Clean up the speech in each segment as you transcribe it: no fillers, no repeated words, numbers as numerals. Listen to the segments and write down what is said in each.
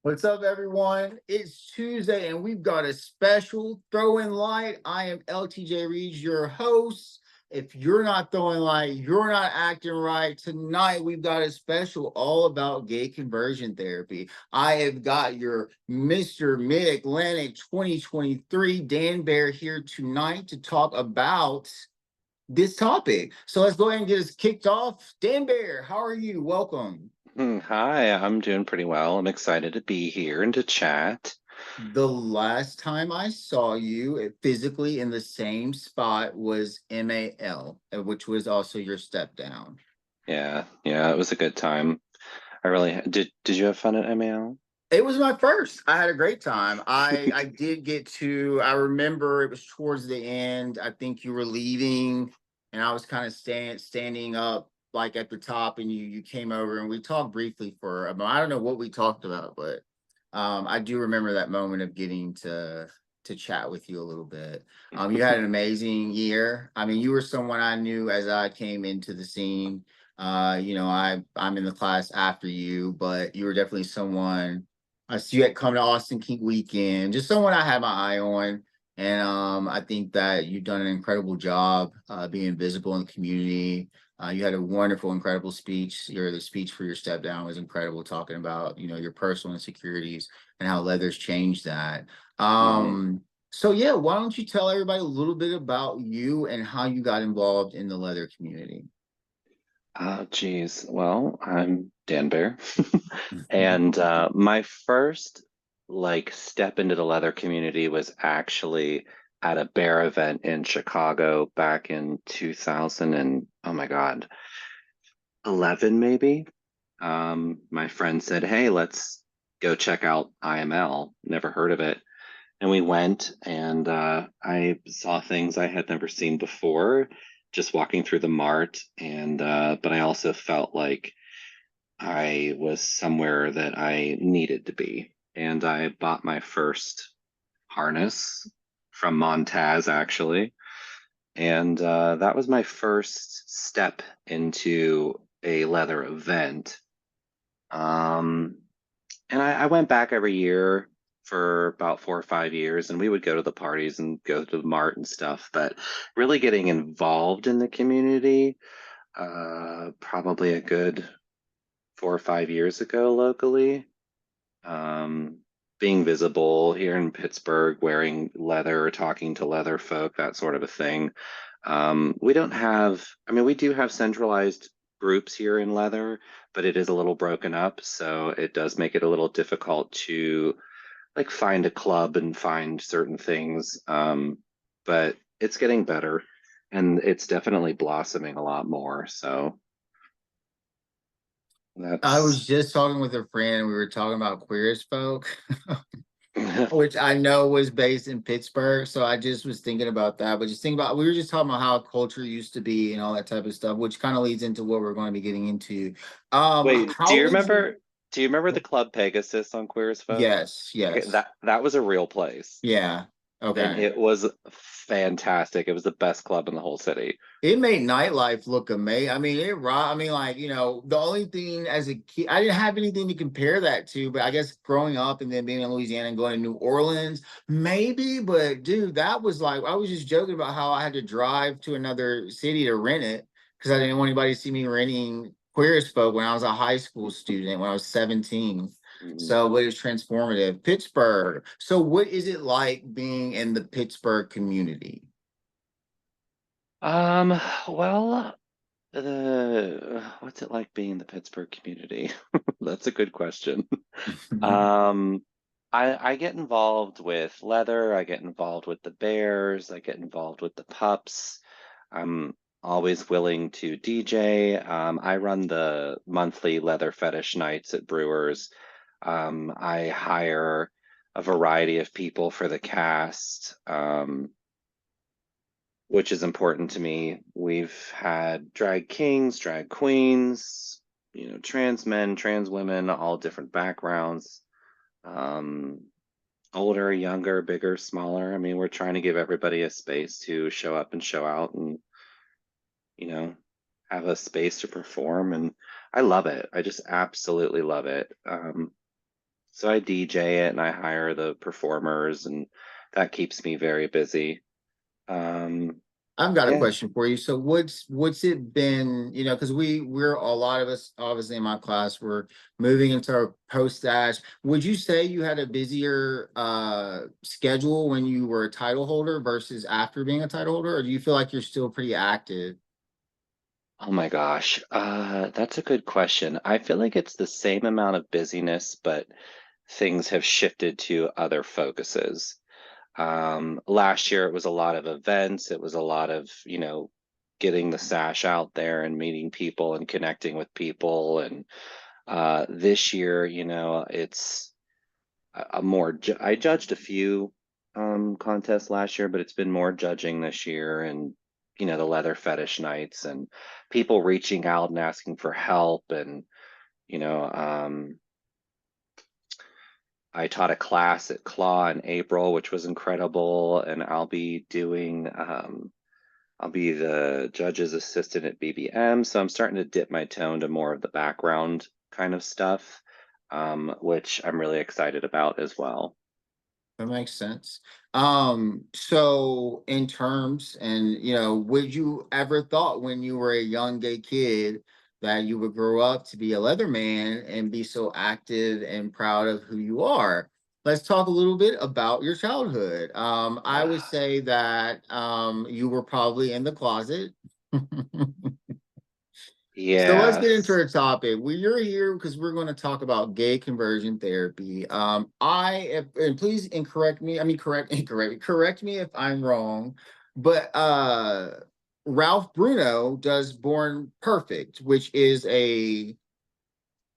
What's up, everyone? It's Tuesday, and we've got a special throw-in light. I am LTJ Reeves, your host. If you're not throwing light, you're not acting right. Tonight, we've got a special all about gay conversion therapy. I have got your Mr. Mid-Atlantic 2023 Danbear here tonight to talk about this topic. So let's go ahead and get us kicked off. Danbear, how are you? Welcome. Hi, I'm doing pretty well. I'm excited to be here and to chat. The last time I saw you physically in the same spot was MAL, which was also your step down. Yeah, it was a good time. I really did you have fun at MAL? It was my first. I had a great time. I did get to. I remember it was towards the end. I think you were leaving, and I was kind of standing up like at the top, and you came over and we talked briefly for. I don't know what we talked about, but I do remember that moment of getting to chat with you a little bit. You had an amazing year. I mean, you were someone I knew as I came into the scene. I'm in the class after you, but you were definitely someone I see you had come to Austin Kink Weekend, just someone I had my eye on. And I think that you've done an incredible job being visible in the community. You had a wonderful, incredible speech. The speech for your step down was incredible, talking about your personal insecurities and how leather's changed that. Mhm. So yeah, why don't you tell everybody a little bit about you and how you got involved in the leather community? Oh, geez. Well, I'm Dan Bear. And my first step into the leather community was actually at a bear event in Chicago back in 2000 and oh my God, 11 maybe. My friend said, "Hey, let's go check out IML." Never heard of it. And we went, and I saw things I had never seen before, just walking through the mart. And but I also felt like I was somewhere that I needed to be. And I bought my first harness from Montaz, actually. And that was my first step into a leather event. Um, and I went back every year for about 4 or 5 years, and we would go to the parties and go to the mart and stuff. But really getting involved in the community, probably a good 4 or 5 years ago locally. Um, Being visible here in Pittsburgh, wearing leather, talking to leather folk, that sort of a thing. We don't have, I mean, we do have centralized groups here in leather, but it is a little broken up, so it does make it a little difficult to find a club and find certain things. But it's getting better and it's definitely blossoming a lot more. So I that's was just talking with a friend. We were talking about queer as folk. Which I know was based in Pittsburgh. So I just was thinking about that. But just think about we were just talking about how culture used to be and all that type of stuff, which kind of leads into what we're going to be getting into. Wait, How would you do you remember the Club Pegasus on Queer as Folk? Yes, Okay, yes. that was a real place. Yeah. And Okay. it was fantastic. It was the best club in the whole city. It made nightlife look amazing. I mean, I mean, like, the only thing as a kid, I didn't have anything to compare that to, but I guess growing up and then being in Louisiana and going to New Orleans, maybe. But dude, that was like, I was just joking about how I had to drive to another city to rent it because I didn't want anybody to see me renting Queer as Folk when I was a high school student, when I was 17. Mhm. So, what is transformative? Pittsburgh. So, what is it like being in the Pittsburgh community? Um, well, what's it like being in the Pittsburgh community? That's a good question. Um, I get involved with leather, I get involved with the bears, I get involved with the pups. I'm always willing to DJ. I run the monthly leather fetish nights at Brewers. I hire a variety of people for the cast, which is important to me. We've had drag kings, drag queens, trans men, trans women, all different backgrounds. Um, Older, younger, bigger, smaller. I mean, we're trying to give everybody a space to show up and show out and, you know, have a space to perform. And I love it. I just absolutely love it. So I DJ it and I hire the performers, and that keeps me very busy. Um, I've got a yeah. question for you. So what's it been, because we're a lot of us, obviously in my class, we're moving into our post-stage. Would you say you had a busier schedule when you were a title holder versus after being a title holder, or do you feel like you're still pretty active? Oh my gosh. That's a good question. I feel like it's the same amount of busyness, but things have shifted to other focuses. Last year it was a lot of events. It was a lot of, getting the sash out there and meeting people and connecting with people. And this year, it's a more, I judged a few contests last year, but it's been more judging this year, and, the leather fetish nights and people reaching out and asking for help. And, you know, um, I taught a class at Claw in April, which was incredible, and I'll be the judge's assistant at BBM. So I'm starting to dip my toe into more of the background kind of stuff, which I'm really excited about as well. That makes sense. So in terms, and would you ever thought when you were a young gay kid that you would grow up to be a leather man and be so active and proud of who you are? Let's talk a little bit about your childhood. I would Ah, say that you were probably in the closet. So let's get into yes, our topic. You're here because we're going to talk about gay conversion therapy. And please incorrect me. I mean, correct me if I'm wrong. But Ralph Bruno does Born Perfect, which is a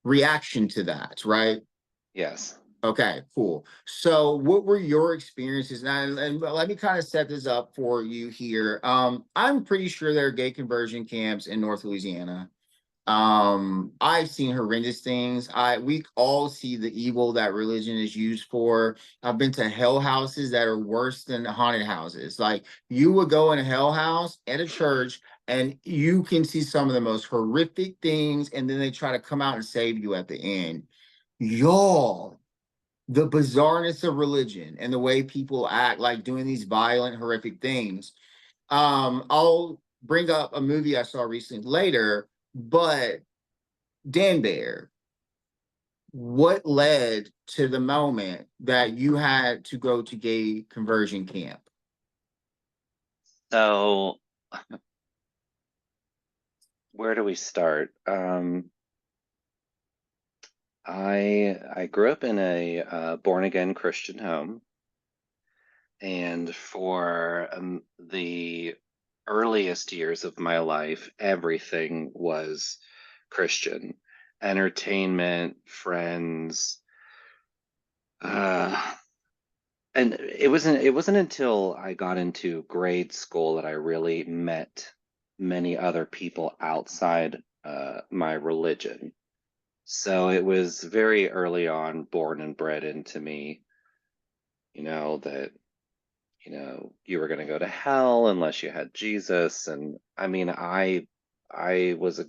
reaction to that, right? yes. Okay, cool. So, what were your experiences? And let me kind of set this up for you here. I'm pretty sure there are gay conversion camps in North Louisiana. I've seen horrendous things. We all see the evil that religion is used for. I've been to hell houses that are worse than haunted houses. Like, you would go in a hell house at a church and you can see some of the most horrific things, and then they try to come out and save you at the end. Y'all, the bizarreness of religion and the way people act, like doing these violent, horrific things. I'll bring up a movie I saw recently later, but Danbear, what led to the moment that you had to go to gay conversion camp? So where do we start? I grew up in a born again Christian home, and for the earliest years of my life, everything was Christian. Entertainment, friends, uh, and it wasn't until I got into grade school that I really met many other people outside my religion. So it was very early on born and bred into me, that you were going to go to hell unless you had Jesus. And I mean, I was a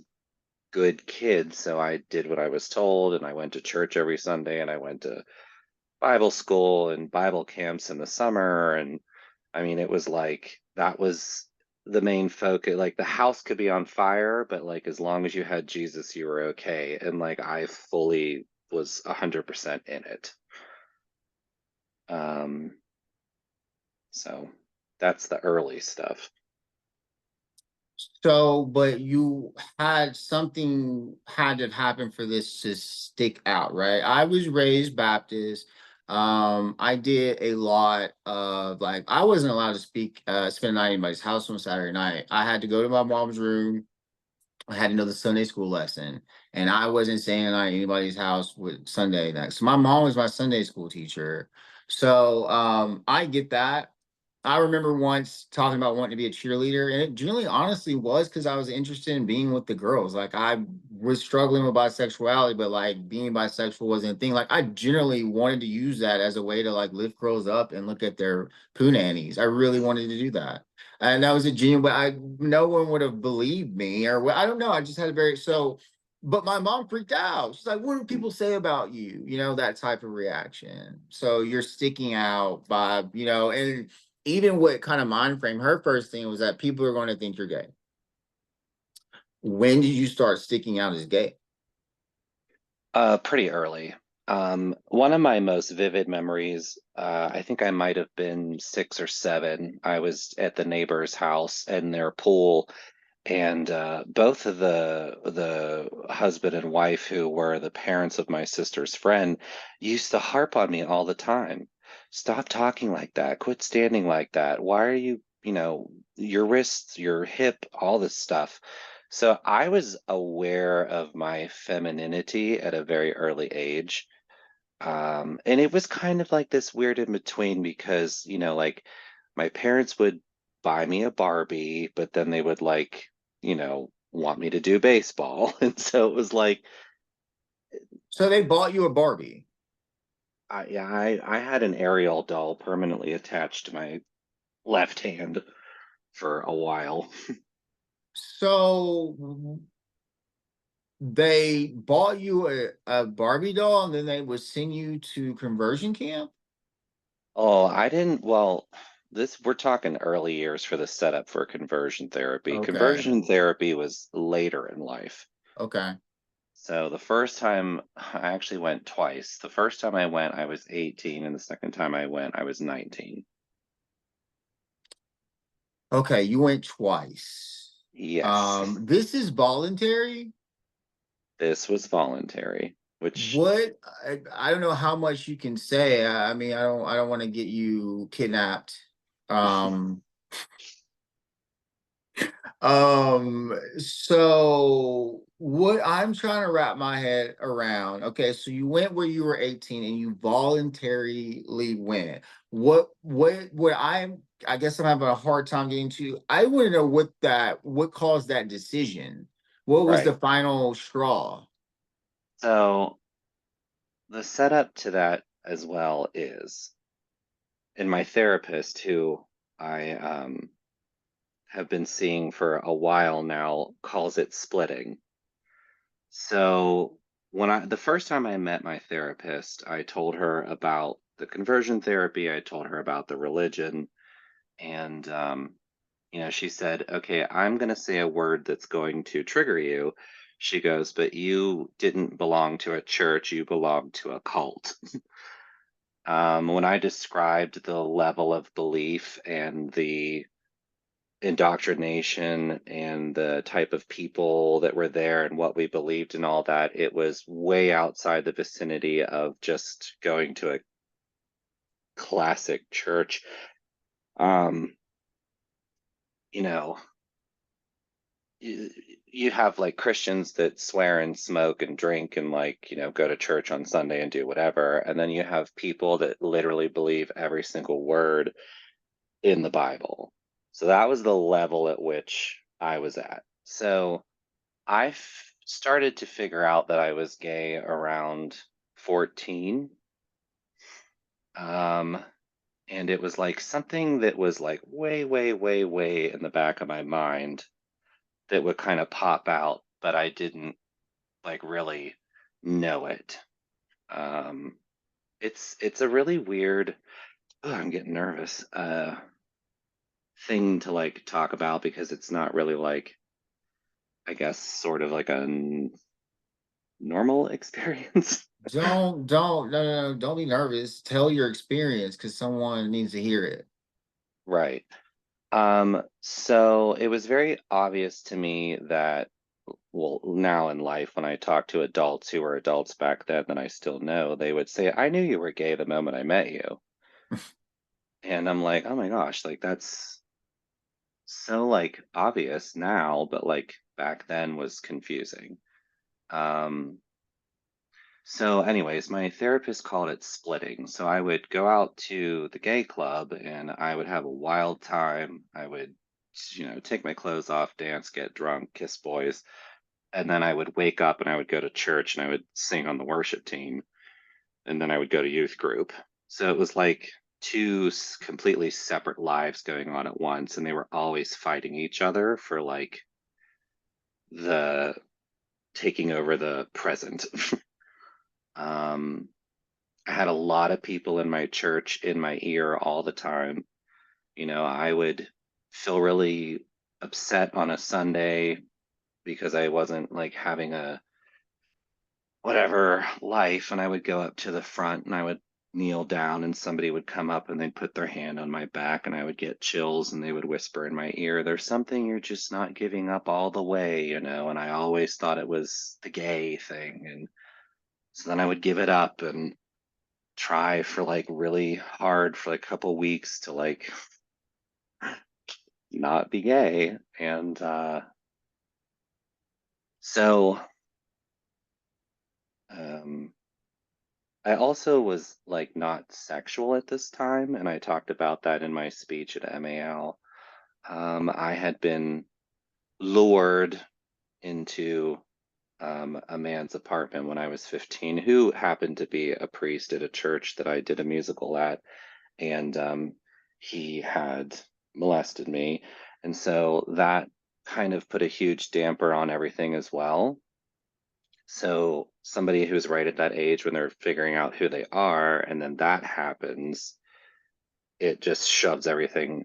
good kid, so I did what I was told, and I went to church every Sunday, and I went to Bible school and Bible camps in the summer. And I mean, it was like that was the main focus. Like the house could be on fire, but like as long as you had Jesus, you were okay. And like I fully was 100% in it. Um, so that's the early stuff. So, but you had something had to happen for this to stick out, right? I was raised Baptist. I did a lot of like I wasn't allowed to spend the night in anybody's house on Saturday night. I had to go to my mom's room. I had to know the Sunday school lesson, and I wasn't staying at anybody's house with Sunday night. So my mom was my Sunday school teacher. So I get that. I remember once talking about wanting to be a cheerleader, and it generally honestly was because I was interested in being with the girls. Like I was struggling with bisexuality, but like being bisexual wasn't a thing. Like I generally wanted to use that as a way to like lift girls up and look at their poo nannies. I really wanted to do that. And that was a genuine, but no one would have believed me, or I don't know. I just had a very, so But my mom freaked out. She's like, "What do people say about you?" You know, that type of reaction. So you're sticking out by, and even what kind of mind frame, her first thing was that people are going to think you're gay. When did you start sticking out as gay? Pretty early. One of my most vivid memories, I think I might have been 6 or 7. I was at the neighbor's house and their pool, and both of the husband and wife, who were the parents of my sister's friend, used to harp on me all the time. Stop talking like that. Quit standing like that. Why are you, your wrists, your hip, all this stuff. So I was aware of my femininity at a very early age. And it was kind of like this weird in between because, like my parents would buy me a Barbie, but then they would like, want me to do baseball. And so it was like, So they bought you a Barbie. yeah, I had an Ariel doll permanently attached to my left hand for a while. So they bought you a Barbie doll and then they would send you to conversion camp? Oh, I didn't, well, this we're talking early years for the setup for conversion therapy. Okay. Conversion therapy was later in life. Okay. So the first time I actually went twice. The first time I went, I was 18, and the second time I went, I was 19. Okay, you went twice. Yes, This is voluntary. this was voluntary, which What I don't know how much you can say. I mean, I don't want to get you kidnapped. Um, so what I'm trying to wrap my head around, okay, so you went where you were 18 and you voluntarily went. What I guess I'm having a hard time getting to. I want to know what caused that decision. What was the right. final straw? So the setup to that as well is, and my therapist, who I have been seeing for a while now, calls it splitting. So the first time I met my therapist, I told her about the conversion therapy, I told her about the religion, and she said, "Okay, I'm going to say a word that's going to trigger you." She goes, "But you didn't belong to a church, you belonged to a cult." When I described the level of belief and the indoctrination and the type of people that were there and what we believed and all that, it was way outside the vicinity of just going to a classic church. Um, you know, you, you have like Christians that swear and smoke and drink and like, go to church on Sunday and do whatever. And then you have people that literally believe every single word in the Bible. So that was the level at which I was at. So started to figure out that I was gay around 14. Um, and it was like something that was like way, way, way, way in the back of my mind that would kind of pop out, but I didn't like really know it. Um, it's a really weird, I'm getting nervous, thing to like talk about because it's not really like, I guess, sort of like a normal experience. Don't be nervous. Tell your experience because someone needs to hear it. Right. So it was very obvious to me that, well, now in life, when I talk to adults who were adults back then that I still know, they would say, "I knew you were gay the moment I met you." And I'm like, "Oh my gosh, like that's so like obvious now, but like back then was confusing." Um, So, anyways, my therapist called it splitting. So I would go out to the gay club and I would have a wild time. I would, take my clothes off, dance, get drunk, kiss boys. And then I would wake up and I would go to church and I would sing on the worship team. And then I would go to youth group. So it was like two completely separate lives going on at once. And they were always fighting each other for like the taking over the present. um, I had a lot of people in my church in my ear all the time. I would feel really upset on a Sunday because I wasn't like having a whatever life, and I would go up to the front and I would kneel down, and somebody would come up and they'd put their hand on my back, and I would get chills, and they would whisper in my ear, there's something you're just not giving up all the way. And I always thought it was the gay thing. And so then I would give it up and try for like really hard for like a couple weeks to like not be gay. And so um I also was like not sexual at this time, and I talked about that in my speech at MAL. I had been lured into a man's apartment when I was 15, who happened to be a priest at a church that I did a musical at, and he had molested me. And so that kind of put a huge damper on everything as well. So somebody who's right at that age when they're figuring out who they are, and then that happens, it just shoves everything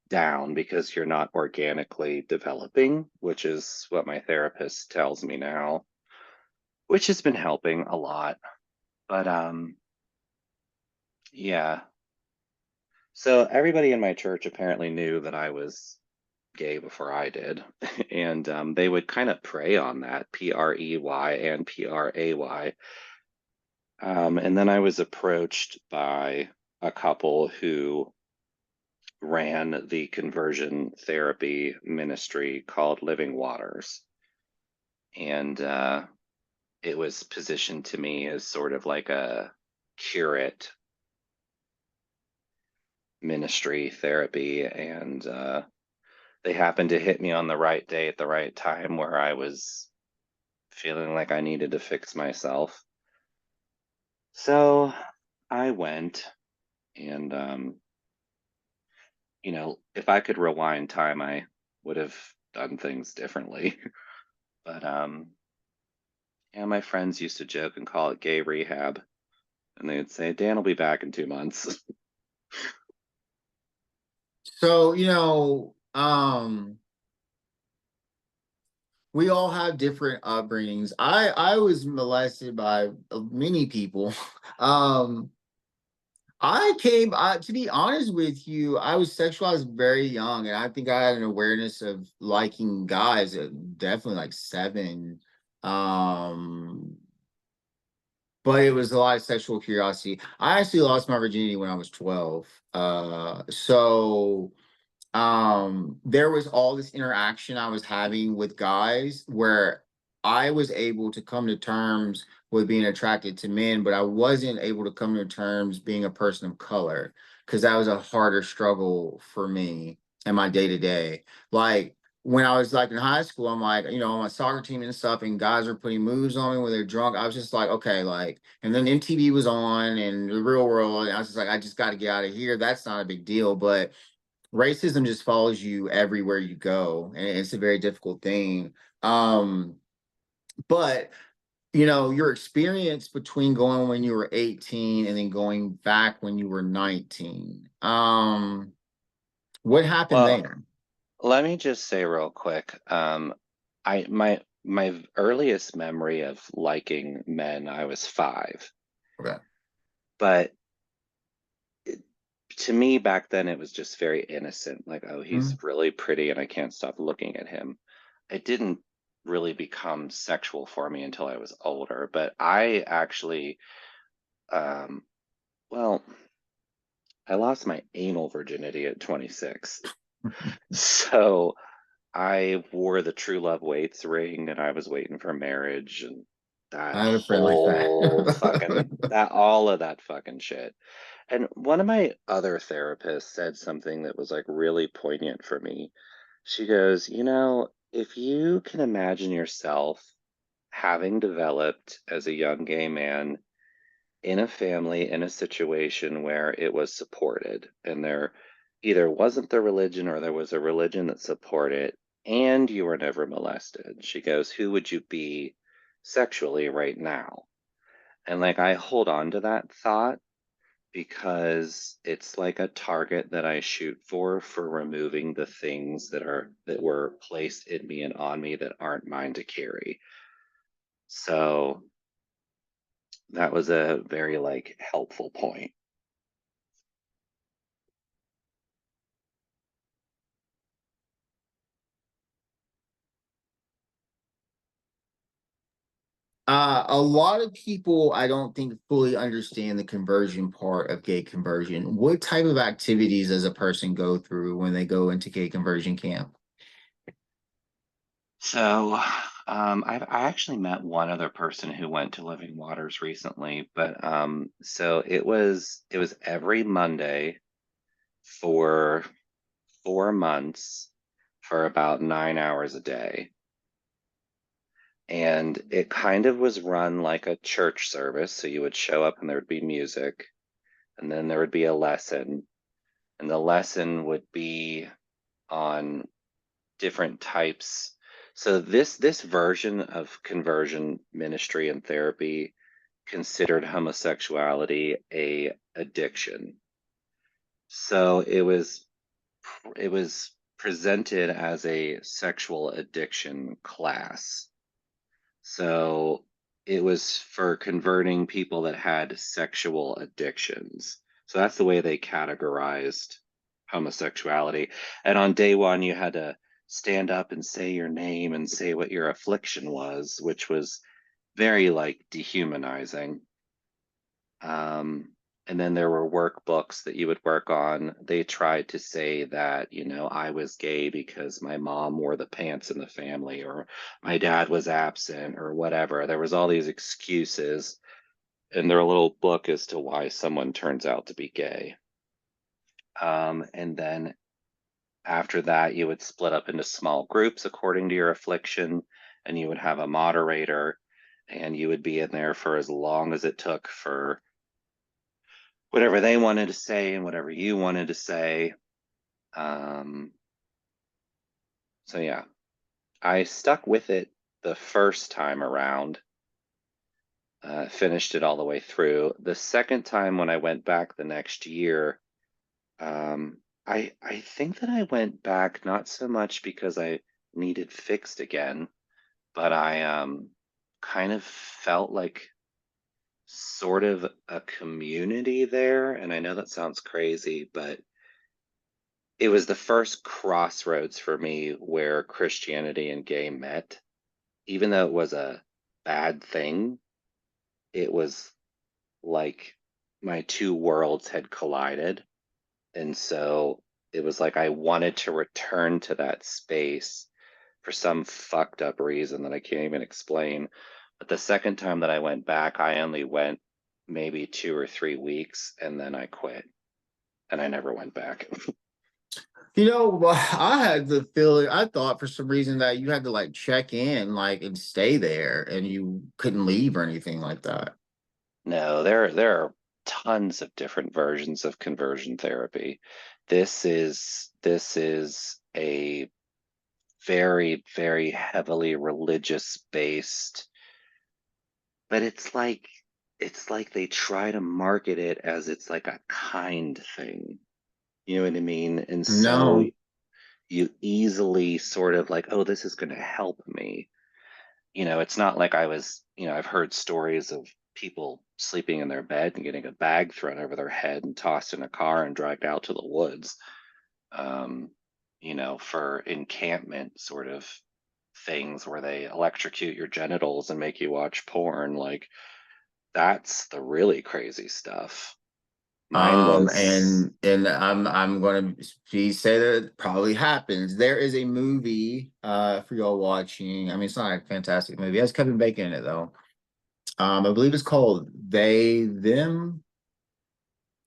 down because you're not organically developing, which is what my therapist tells me now, which has been helping a lot. But yeah. So everybody in my church apparently knew that I was gay before I did. And they would kind of prey on that, Prey and Pray. And then I was approached by a couple who ran the conversion therapy ministry called Living Waters. And it was positioned to me as sort of like a curate ministry therapy. And they happened to hit me on the right day at the right time where I was feeling like I needed to fix myself. So I went, and if I could rewind time, I would have done things differently. But yeah, my friends used to joke and call it gay rehab, and they'd say, "Dan will be back in 2 months." So, we all have different upbringings. I was molested by many people. um to be honest with you, I was sexualized very young, and I think I had an awareness of liking guys at definitely like 7. Um, but it was a lot of sexual curiosity. I actually lost my virginity when I was 12. So there was all this interaction I was having with guys where I was able to come to terms with being attracted to men, but I wasn't able to come to terms being a person of color, because that was a harder struggle for me in my day to day. Like when I was like in high school, I'm like, on my soccer team and stuff, and guys were putting moves on me when they're drunk. I was just like, okay, like, and then MTV was on and the real world, and I was just like, I just got to get out of here. That's not a big deal, but racism just follows you everywhere you go, and it's a very difficult thing. But your experience between going when you were 18 and then going back when you were 19, what happened Well, there? let me just say real quick, I my earliest memory of liking men, I was 5, Okay. but to me back then it was just very innocent, like, oh, he's Mhm. really pretty and I can't stop looking at him. It didn't really become sexual for me until I was older, but I actually um well, I lost my anal virginity at 26. So I wore the True Love Waits ring, and I was waiting for marriage, and that I had a friend like that. whole fucking that all of that fucking shit. And one of my other therapists said something that was like really poignant for me. She goes, if you can imagine yourself having developed as a young gay man in a family, in a situation where it was supported, and there either wasn't the religion or there was a religion that supported it, and you were never molested. She goes, who would you be sexually right now. And like I hold on to that thought because it's like a target that I shoot for removing the things that were placed in me and on me that aren't mine to carry. So that was a very like helpful point. A lot of people, I don't think, fully understand the conversion part of gay conversion. What type of activities does a person go through when they go into gay conversion camp? So I actually met one other person who went to Living Waters recently, but so it was every Monday for 4 months for about 9 hours a day. And it kind of was run like a church service. So you would show up and there would be music, and then there would be a lesson, and the lesson would be on different types. So this version of conversion ministry and therapy considered homosexuality a addiction. So it was presented as a sexual addiction class. So it was for converting people that had sexual addictions. So that's the way they categorized homosexuality. And on day one, you had to stand up and say your name and say what your affliction was, which was very like dehumanizing. Um, and then there were workbooks that you would work on. They tried to say that, I was gay because my mom wore the pants in the family, or my dad was absent, or whatever. There was all these excuses in their little book as to why someone turns out to be gay. And then after that, you would split up into small groups according to your affliction, and you would have a moderator, and you would be in there for as long as it took for whatever they wanted to say and whatever you wanted to say. Um, so yeah, I stuck with it the first time around, finished it all the way through. The second time when I went back the next year, I think that I went back not so much because I needed fixed again, but I kind of felt like sort of a community there. And I know that sounds crazy, but it was the first crossroads for me where Christianity and gay met. Even though it was a bad thing, it was like my two worlds had collided. And so it was like I wanted to return to that space for some fucked up reason that I can't even explain. But the second time that I went back, I only went maybe 2 or 3 weeks and then I quit and I never went back. I had the feeling, I thought for some reason that you had to like check in, like, and stay there and you couldn't leave or anything like that. No, there are tons of different versions of conversion therapy. This is a very, very heavily religious based, but it's like they try to market it as it's like a kind thing. You know what I mean? And so No. you easily sort of like, oh, this is going to help me. It's not like I've heard stories of people sleeping in their bed and getting a bag thrown over their head and tossed in a car and dragged out to the woods, um, for encampment sort of things where they electrocute your genitals and make you watch porn. Like, that's the really crazy stuff. Mine was, And I'm gonna say that it probably happens. There is a movie for y'all watching. I mean, it's not a fantastic movie. It has Kevin Bacon in it though. I believe it's called They Them,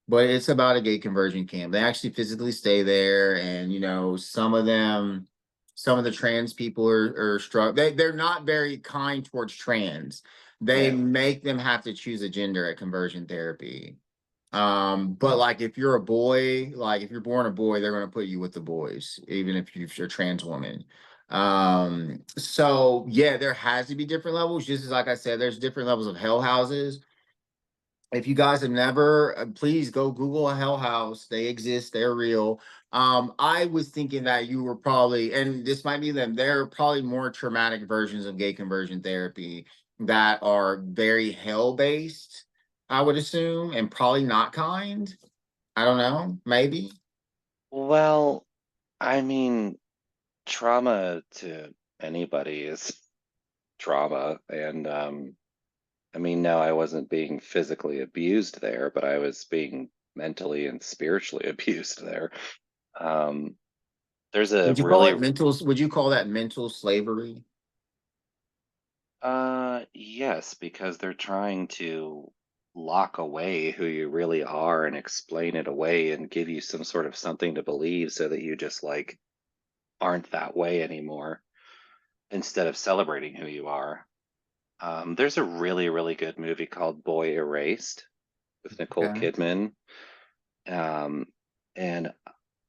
but it's about a gay conversion camp. They actually physically stay there, and some of them, some of the trans people are struck. They're not very kind towards trans. They yeah, make them have to choose a gender at conversion therapy. But like if you're a boy, like if you're born a boy, they're gonna put you with the boys, even if you're a trans woman. So yeah, there has to be different levels, just as like I said, there's different levels of hell houses. If you guys have never, please go Google a hell house. They exist, they're real. I was thinking that you were probably, and this might be them, there are probably more traumatic versions of gay conversion therapy that are very hell based, I would assume, and probably not kind. I don't know, maybe. Well, I mean, trauma to anybody is trauma, and I mean, no, I wasn't being physically abused there, but I was being mentally and spiritually abused there. Um, there's a Would you call really, it mental? Would you call that mental slavery? yes, because they're trying to lock away who you really are and explain it away and give you some sort of something to believe so that you just like aren't that way anymore instead of celebrating who you are. There's a really, really good movie called Boy Erased with Nicole Okay. Kidman. Um, and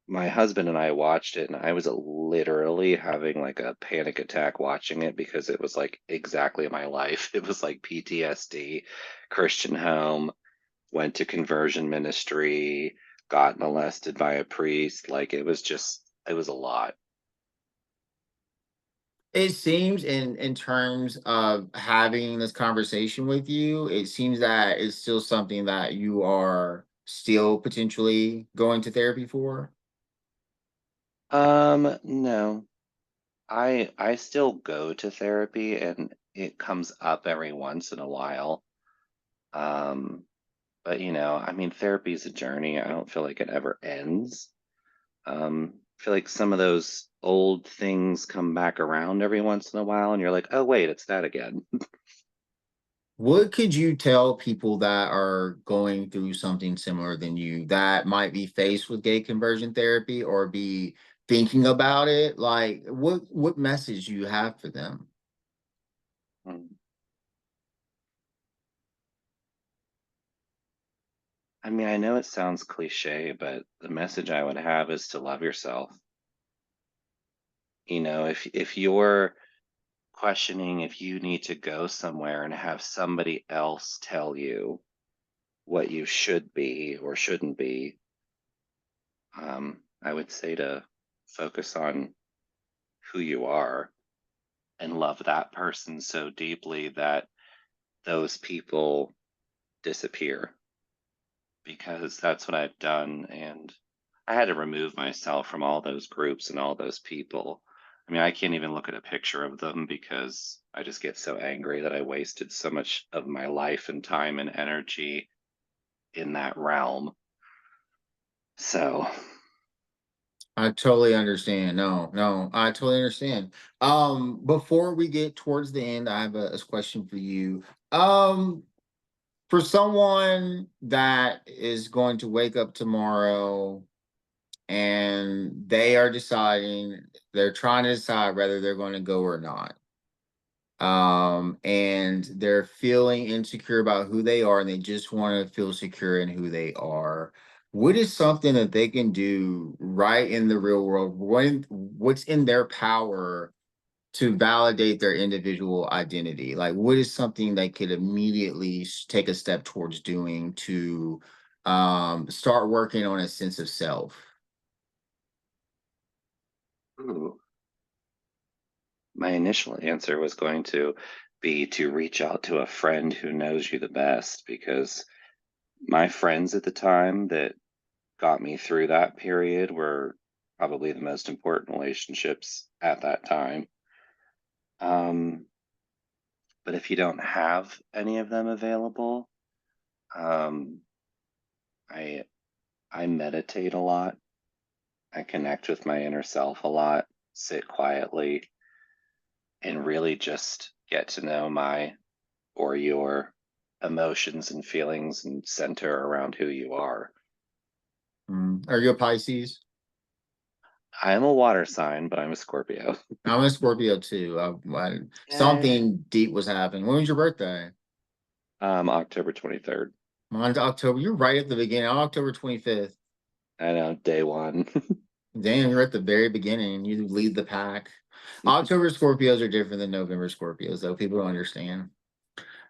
my husband and I watched it, and I was literally having like a panic attack watching it because it was like exactly my life. It was like PTSD, Christian home, went to conversion ministry, got molested by a priest. Like it was just, it was a lot. It seems in terms of having this conversation with you, it seems that it's still something that you are still potentially going to therapy for. No, I still go to therapy and it comes up every once in a while. Um, but I mean, therapy is a journey. I don't feel like it ever ends. I feel like some of those old things come back around every once in a while, and you're like, oh, wait, it's that again. What could you tell people that are going through something similar than you that might be faced with gay conversion therapy or be thinking about it? Like what message do you have for them? Mm. I mean, I know it sounds cliche, but the message I would have is to love yourself. If you're questioning if you need to go somewhere and have somebody else tell you what you should be or shouldn't be, I would say to focus on who you are and love that person so deeply that those people disappear because that's what I've done. And I had to remove myself from all those groups and all those people. I mean, I can't even look at a picture of them because I just get so angry that I wasted so much of my life and time and energy in that realm. So, I totally understand. No, no, I totally understand. Before we get towards the end, I have a question for you. Um, for someone that is going to wake up tomorrow and they are deciding, they're trying to decide whether they're going to go or not. And they're feeling insecure about who they are and they just want to feel secure in who they are. What is something that they can do right in the real world? What's in their power to validate their individual identity? Like, what is something they could immediately take a step towards doing to start working on a sense of self? ooh, my initial answer was going to be to reach out to a friend who knows you the best because my friends at the time that got me through that period were probably the most important relationships at that time. Um, but if you don't have any of them available, um, I I meditate a lot. I connect with my inner self a lot, sit quietly, and really just get to know my or your emotions and feelings and center around who you are. Are you a Pisces? I am a water sign, but I'm a Scorpio. I'm a Scorpio too. Yay. Something deep was happening. When was your birthday? October 23rd. Mine's October. You're right at the beginning. I'm October 25th. I know, day one. Damn, you're at the very beginning. You lead the pack. October Scorpios are different than November Scorpios, though. People don't understand.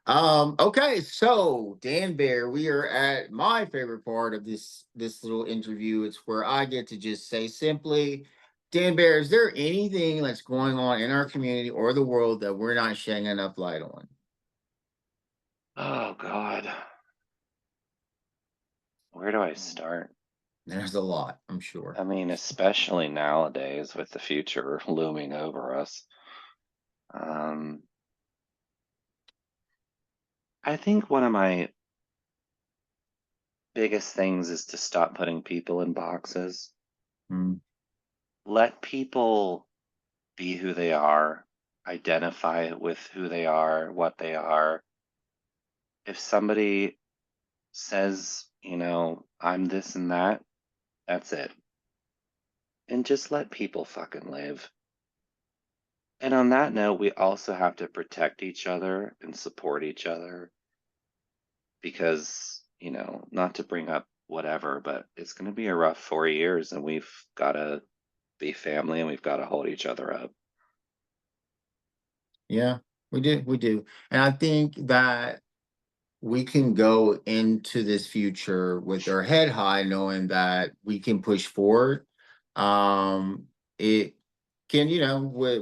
Okay, so Dan Bear, we are at my favorite part of this little interview. It's where I get to just say simply, Dan Bear, is there anything that's going on in our community or the world that we're not shedding enough light on? Oh God, where do I start? There's a lot, I'm sure. I mean, especially nowadays with the future looming over us. Um, I think one of my biggest things is to stop putting people in boxes. Mm, Let people be who they are, identify with who they are, what they are. If somebody says, I'm this and that, that's it. And just let people fucking live. And on that note, we also have to protect each other and support each other because, not to bring up whatever, but it's going to be a rough 4 years and we've got to be family and we've got to hold each other up. yeah, we do. And I think that we can go into this future with our head high, knowing that we can push forward. It can,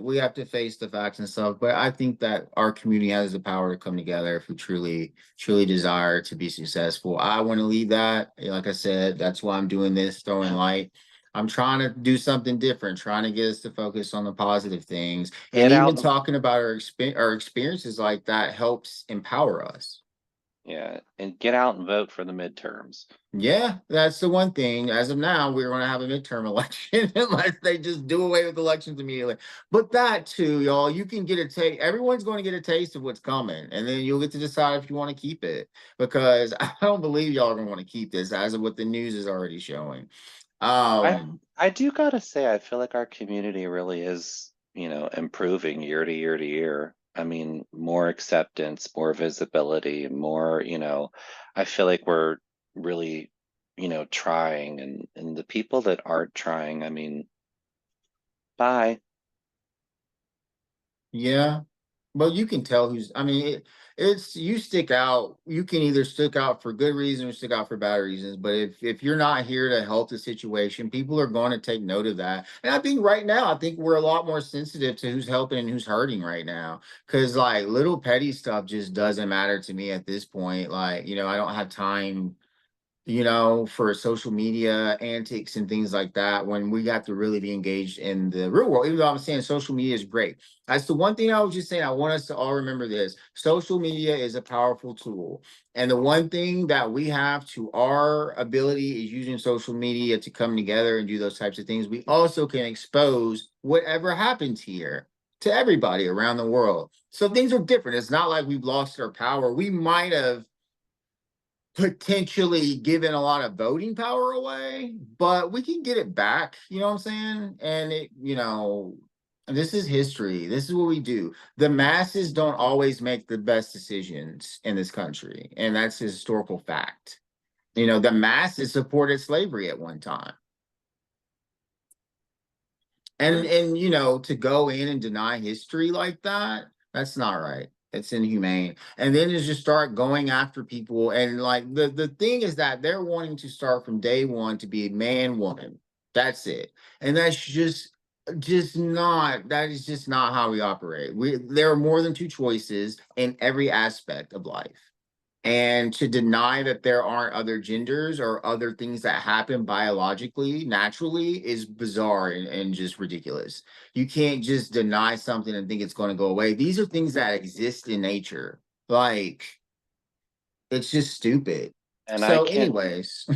we have to face the facts and stuff, but I think that our community has the power to come together if we truly desire to be successful. I want to leave that. Like I said, that's why I'm doing this, throwing light. I'm trying to do something different, trying to get us to focus on the positive things. And Get even out and talking about our experiences like that helps empower us. Yeah, and get out and vote for the midterms. Yeah, that's the one thing. As of now, we're going to have a midterm election unless they just do away with elections immediately. But that too, y'all, you can get a taste. Everyone's going to get a taste of what's coming, and then you'll get to decide if you want to keep it. Because I don't believe y'all are going to want to keep this, as of what the news is already showing. I Um, I do gotta say, I feel like our community really is, improving year to year to year. I mean, more acceptance, more visibility, more, I feel like we're really, trying and the people that aren't trying, I mean, bye. yeah, but you can tell who's, I mean, it's you stick out. You can either stick out for good reasons or stick out for bad reasons. But if you're not here to help the situation, people are going to take note of that. And I think right now, I think we're a lot more sensitive to who's helping and who's hurting right now. Because like little petty stuff just doesn't matter to me at this point. Like, I don't have time, for social media antics and things like that when we got to really be engaged in the real world. Even though I'm saying social media is great. That's the one thing I was just saying. I want us to all remember this. Social media is a powerful tool. And the one thing that we have to our ability is using social media to come together and do those types of things. We also can expose whatever happens here to everybody around the world. So things are different. It's not like we've lost our power. We might have potentially giving a lot of voting power away, but we can get it back. You know what I'm saying? And this is history. This is what we do. The masses don't always make the best decisions in this country, and that's a historical fact. The masses supported slavery at one time. And to go in and deny history like that, that's not right. It's inhumane. And then just start going after people. And like the thing is that they're wanting to start from day one to be a man, woman. That's it. And that's just not that is just not how we operate. There are more than two choices in every aspect of life. And to deny that there aren't other genders or other things that happen biologically, naturally, is bizarre and just ridiculous. You can't just deny something and think it's going to go away. These are things that exist in nature. Like, it's just stupid. And I So, can't anyways,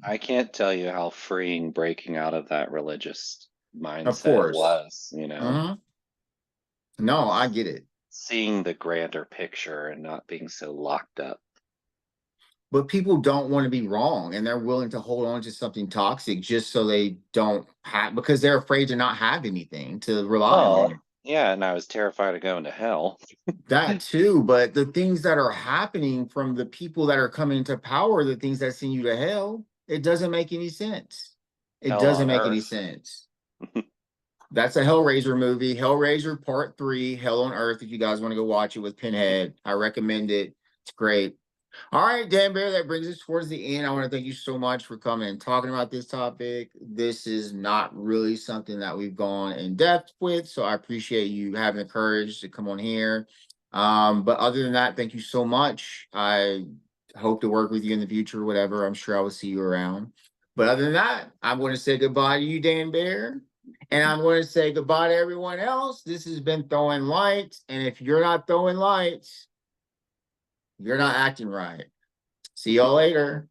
I can't tell you how freeing breaking out of that religious of mindset course. was. Mhm. No, I get it. Seeing the grander picture and not being so locked up. But people don't want to be wrong and they're willing to hold on to something toxic just so they don't have because they're afraid to not have anything to rely Well, on. yeah, and I was terrified of going to hell. That too, but the things that are happening from the people that are coming to power, the things that send you to hell, it doesn't make any sense. It Hell doesn't on make any earth. sense. That's a Hellraiser movie. Hellraiser Part 3, Hell on Earth. If you guys want to go watch it with Pinhead, I recommend it. It's great. All right, Dan Bear, that brings us towards the end. I want to thank you so much for coming and talking about this topic. This is not really something that we've gone in depth with, so I appreciate you having the courage to come on here. But other than that, thank you so much. I hope to work with you in the future, whatever. I'm sure I will see you around. But other than that, I'm going to say goodbye to you, Dan Bear. And I'm going to say goodbye to everyone else. This has been Throwing Lights. And if you're not throwing lights, you're not acting right. See y'all later.